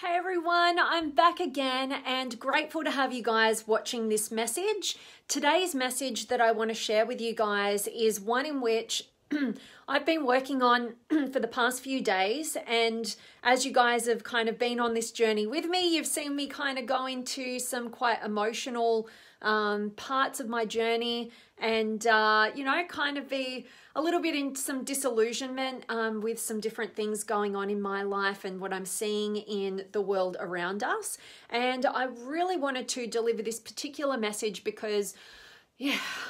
Hey everyone, I'm back again and grateful to have you guys watching this message. Today's message that I want to share with you guys is one in which I've been working on for the past few days, and as you guys have kind of been on this journey with me, you've seen me kind of go into some quite emotional parts of my journey and kind of be a little bit in some disillusionment with some different things going on in my life and what I'm seeing in the world around us. And I really wanted to deliver this particular message because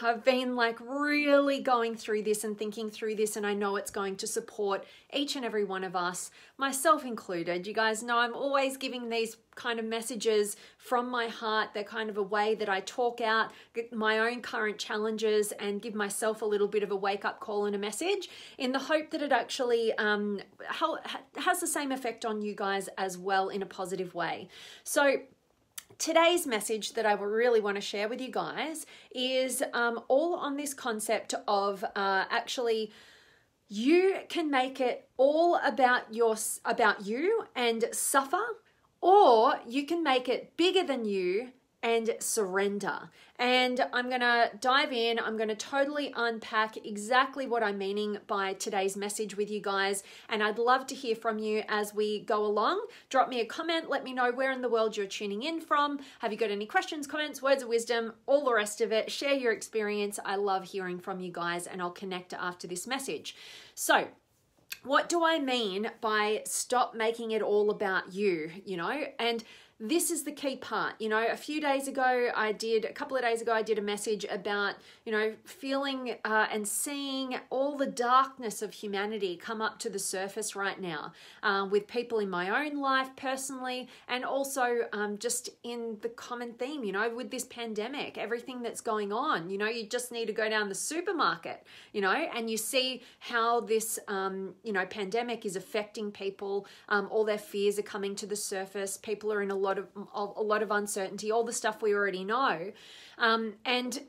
I've been like really going through this and thinking through this, and I know it's going to support each and every one of us, myself included. You guys know I'm always giving these kind of messages from my heart. They're kind of a way that I talk out my own current challenges and give myself a little bit of a wake-up call and a message in the hope that it actually has the same effect on you guys as well in a positive way. So today's message that I really want to share with you guys is all on this concept of actually you can make it all about you and suffer, or you can make it bigger than you and surrender. And I'm going to dive in. I'm going to totally unpack exactly what I'm meaning by today's message with you guys. And I'd love to hear from you as we go along. Drop me a comment. Let me know where in the world you're tuning in from. Have you got any questions, comments, words of wisdom, all the rest of it? Share your experience. I love hearing from you guys, and I'll connect after this message. So, what do I mean by stop making it all about you, And this is the key part. A couple of days ago, I did a message about, feeling and seeing all the darkness of humanity come up to the surface right now with people in my own life personally, and also just in the common theme, with this pandemic, everything that's going on. You just need to go down the supermarket, and you see how this, pandemic is affecting people. All their fears are coming to the surface. People are in a lot of uncertainty, all the stuff we already know. And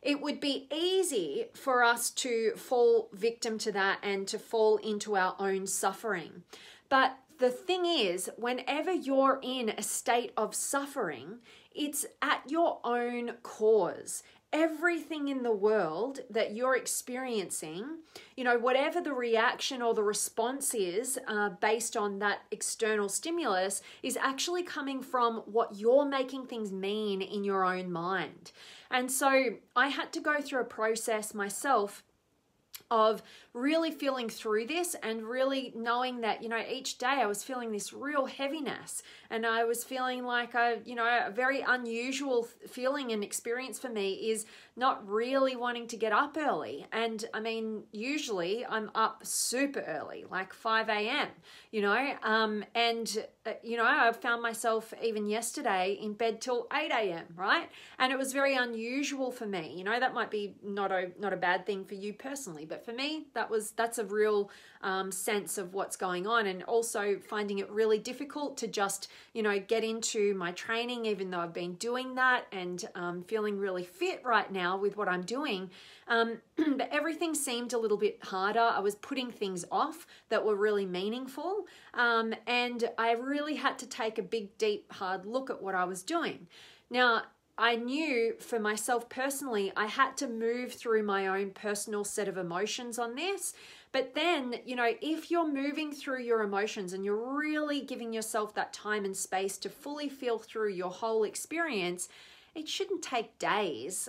it would be easy for us to fall victim to that and to fall into our own suffering. But the thing is, whenever you're in a state of suffering, it's at your own cause. Everything in the world that you're experiencing, whatever the reaction or the response is based on that external stimulus, is actually coming from what you're making things mean in your own mind. And so I had to go through a process myself of really feeling through this and really knowing that, each day I was feeling this real heaviness, and I was feeling like a very unusual feeling and experience for me is not really wanting to get up early. And I mean, usually I'm up super early, like 5 a.m., I found myself even yesterday in bed till 8 a.m., right? And it was very unusual for me. That might be not a bad thing for you personally, but for me, that's a real sense of what's going on, and also finding it really difficult to just, get into my training, even though I've been doing that and feeling really fit right now with what I'm doing. But everything seemed a little bit harder. I was putting things off that were really meaningful. And I really had to take a big, deep, hard look at what I was doing. Now, I knew for myself personally, I had to move through my own personal set of emotions on this. But then, if you're moving through your emotions and you're really giving yourself that time and space to fully feel through your whole experience, it shouldn't take days,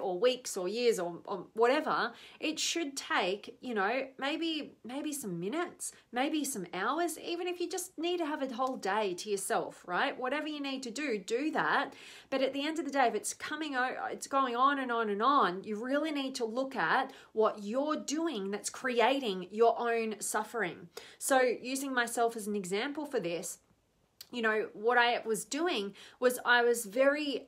or weeks or years or whatever. It should take, maybe some minutes, maybe some hours, even if you just need to have a whole day to yourself, right? Whatever you need to do that. But at the end of the day, if it's going on and on and on, you really need to look at what you're doing that's creating your own suffering. So using myself as an example for this, what I was doing was I was very,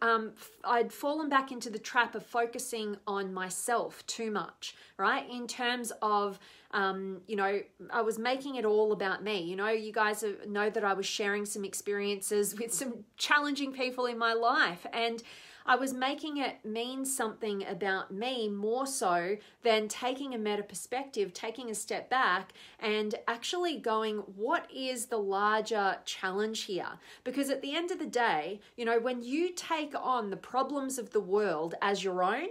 I'd fallen back into the trap of focusing on myself too much, right? In terms of, I was making it all about me. You guys know that I was sharing some experiences with some challenging people in my life, and I was making it mean something about me more so than taking a meta perspective, taking a step back and actually going, what is the larger challenge here? Because at the end of the day, when you take on the problems of the world as your own,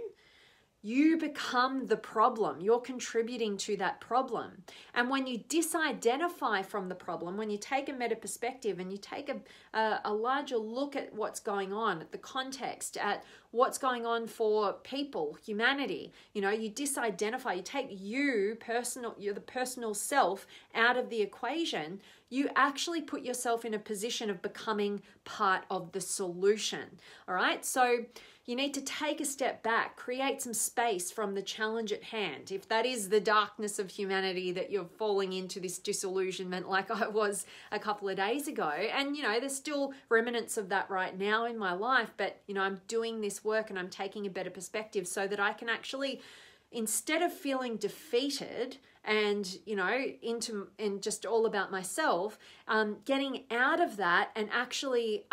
you become the problem. You're contributing to that problem. And when you disidentify from the problem, when you take a meta perspective and you take a larger look at what's going on, at the context, at what's going on for people, humanity, you disidentify, you take you're the personal self out of the equation, you actually put yourself in a position of becoming part of the solution. All right. So you need to take a step back, create some space from the challenge at hand. If that is the darkness of humanity that you're falling into, this disillusionment like I was a couple of days ago. And, there's still remnants of that right now in my life. But, I'm doing this work and I'm taking a better perspective so that I can actually, instead of feeling defeated and, and just all about myself, getting out of that and actually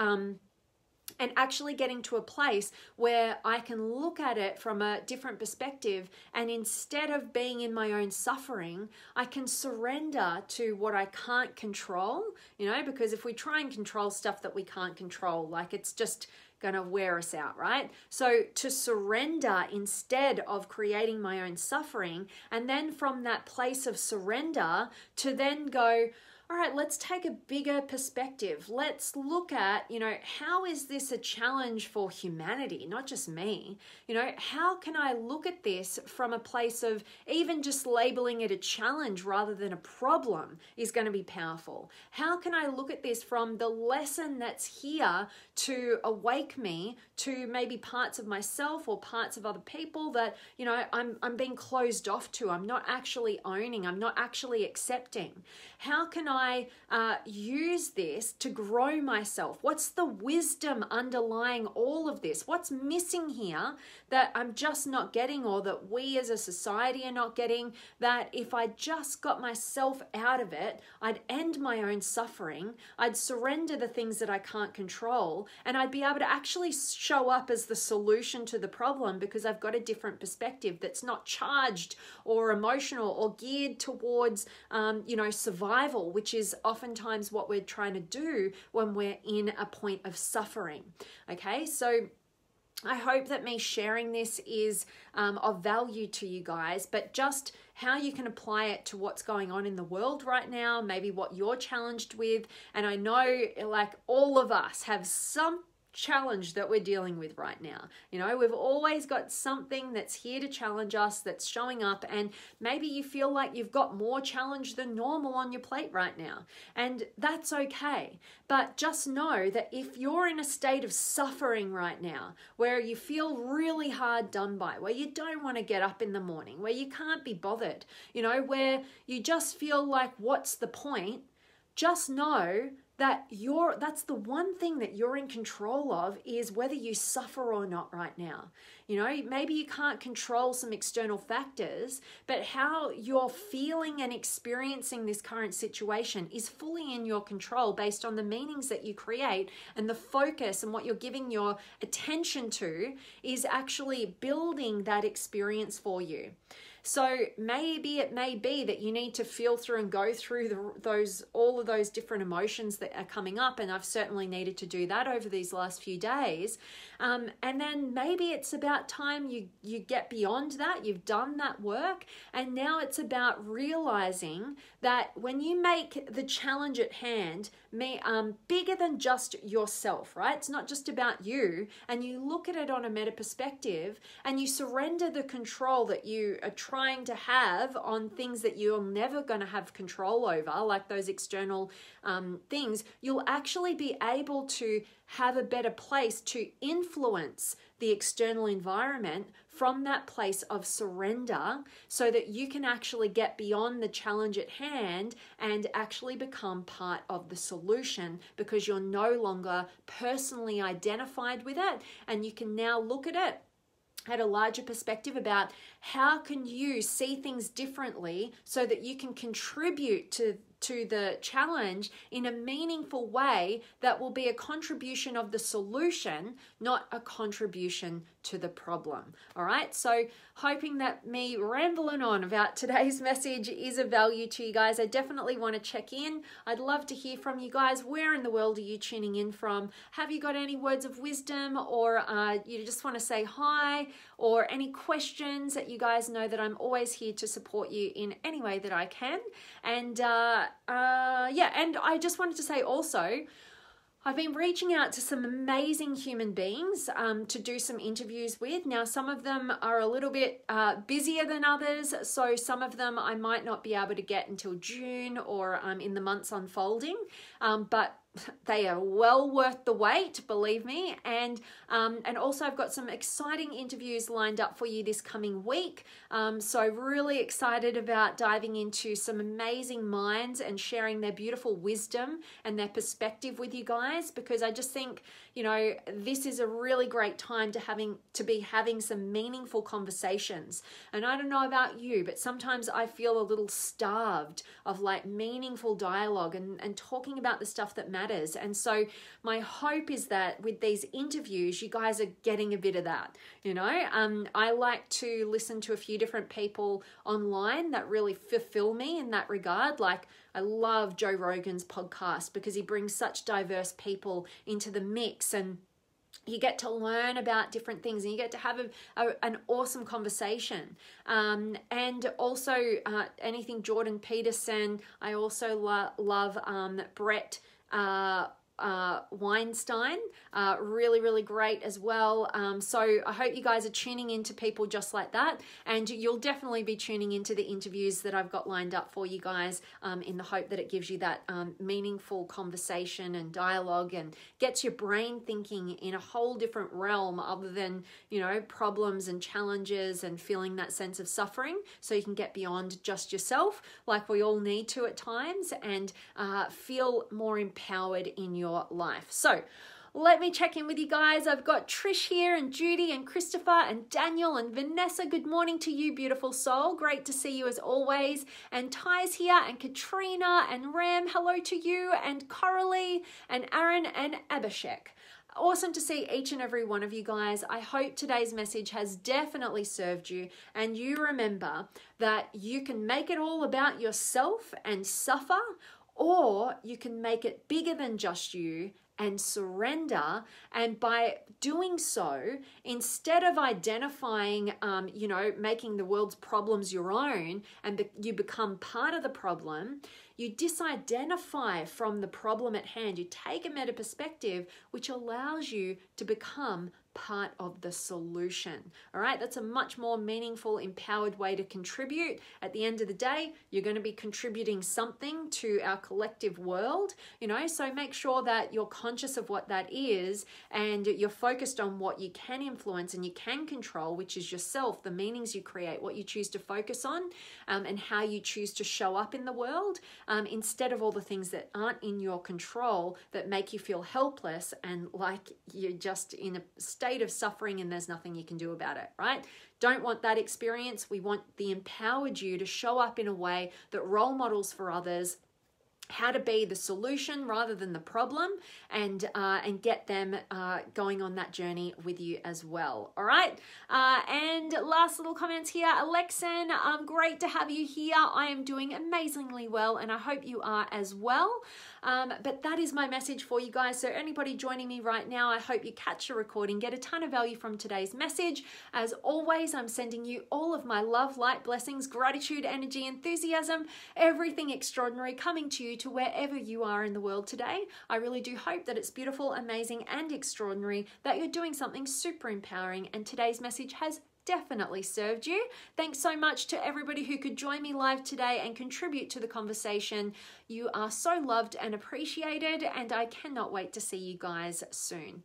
getting to a place where I can look at it from a different perspective, and instead of being in my own suffering, I can surrender to what I can't control, because if we try and control stuff that we can't control, like it's just going to wear us out, right? So to surrender instead of creating my own suffering, and then from that place of surrender to then go, all right, let's take a bigger perspective. Let's look at, how is this a challenge for humanity, not just me? How can I look at this from a place of even just labeling it a challenge rather than a problem is going to be powerful? How can I look at this from the lesson that's here to awake me to maybe parts of myself or parts of other people that, I'm being closed off to, I'm not actually owning, I'm not actually accepting? How can I use this to grow myself? What's the wisdom underlying all of this? What's missing here that I'm just not getting, or that we as a society are not getting, that if I just got myself out of it, I'd end my own suffering, I'd surrender the things that I can't control, and I'd be able to actually show up as the solution to the problem because I've got a different perspective that's not charged or emotional or geared towards, survival, which is oftentimes what we're trying to do when we're in a point of suffering. Okay, so I hope that me sharing this is of value to you guys, but just how you can apply it to what's going on in the world right now, maybe what you're challenged with. And I know like all of us have some challenge that we're dealing with right now. We've always got something that's here to challenge us, that's showing up, and maybe you feel like you've got more challenge than normal on your plate right now, and that's okay. But just know that if you're in a state of suffering right now, where you feel really hard done by, where you don't want to get up in the morning, where you can't be bothered, where you just feel like, what's the point? Just know that that's the one thing that you're in control of, is whether you suffer or not right now. Maybe you can't control some external factors, but how you're feeling and experiencing this current situation is fully in your control based on the meanings that you create, and the focus and what you're giving your attention to is actually building that experience for you. So maybe it may be that you need to feel through and go through all of those different emotions that are coming up, and I've certainly needed to do that over these last few days. And then maybe it's about time you get beyond that, you've done that work, and now it's about realizing that when you make the challenge at hand bigger than just yourself, right? It's not just about you, and you look at it on a meta perspective, and you surrender the control that you are trying to have on things that you're never going to have control over, like those external things. You'll actually be able to have a better place to influence the external environment from that place of surrender, so that you can actually get beyond the challenge at hand and actually become part of the solution, because you're no longer personally identified with it, and you can now look at it at a larger perspective about how can you see things differently so that you can contribute to the challenge in a meaningful way that will be a contribution of the solution, not a contribution to the problem. All right, so hoping that me rambling on about today's message is of value to you guys. I definitely want to check in. I'd love to hear from you guys. Where in the world are you tuning in from? Have you got any words of wisdom, or you just want to say hi, or any questions that you guys know that I'm always here to support you in any way that I can. And and I just wanted to say also, I've been reaching out to some amazing human beings to do some interviews with. Now, some of them are a little bit busier than others, so some of them I might not be able to get until June or in the months unfolding, but they are well worth the wait, believe me. And also I've got some exciting interviews lined up for you this coming week. So really excited about diving into some amazing minds and sharing their beautiful wisdom and their perspective with you guys, because I just think, you know, this is a really great time to be having some meaningful conversations. And I don't know about you, but sometimes I feel a little starved of like meaningful dialogue and talking about the stuff that matters. And so my hope is that with these interviews, you guys are getting a bit of that. You know, I like to listen to a few different people online that really fulfill me in that regard. Like, I love Joe Rogan's podcast because he brings such diverse people into the mix, and you get to learn about different things and you get to have an awesome conversation. And also anything Jordan Peterson. I also love Brett Weinstein, really great as well. So I hope you guys are tuning into people just like that, and you'll definitely be tuning into the interviews that I've got lined up for you guys, in the hope that it gives you that meaningful conversation and dialogue and gets your brain thinking in a whole different realm other than, you know, problems and challenges and feeling that sense of suffering, so you can get beyond just yourself, like we all need to at times, and feel more empowered in your life. So let me check in with you guys. I've got Trish here, and Judy, and Christopher, and Daniel, and Vanessa. Good morning to you, beautiful soul. Great to see you as always. And Ty's here, and Katrina, and Ram. Hello to you, and Coralie, and Aaron, and Abhishek. Awesome to see each and every one of you guys. I hope today's message has definitely served you, and you remember that you can make it all about yourself and suffer, or you can make it bigger than just you and surrender. And by doing so, instead of identifying, making the world's problems your own, and you become part of the problem, you disidentify from the problem at hand. You take a meta perspective, which allows you to become part of the solution. All right, that's a much more meaningful, empowered way to contribute. At the end of the day, you're going to be contributing something to our collective world, you know, so make sure that you're conscious of what that is, and you're focused on what you can influence and you can control, which is yourself, the meanings you create, what you choose to focus on, and how you choose to show up in the world, instead of all the things that aren't in your control that make you feel helpless and like you're just in a state of suffering and there's nothing you can do about it, right? Don't want that experience. We want the empowered you to show up in a way that role models for others how to be the solution rather than the problem, and get them going on that journey with you as well. All right. And last little comments here. Alexan, great to have you here. I am doing amazingly well, and I hope you are as well. But that is my message for you guys. So anybody joining me right now, I hope you catch the recording, get a ton of value from today's message. As always, I'm sending you all of my love, light, blessings, gratitude, energy, enthusiasm, everything extraordinary coming to you to wherever you are in the world today. I really do hope that it's beautiful, amazing, and extraordinary, that you're doing something super empowering, and today's message has definitely served you. Thanks so much to everybody who could join me live today and contribute to the conversation. You are so loved and appreciated, and I cannot wait to see you guys soon.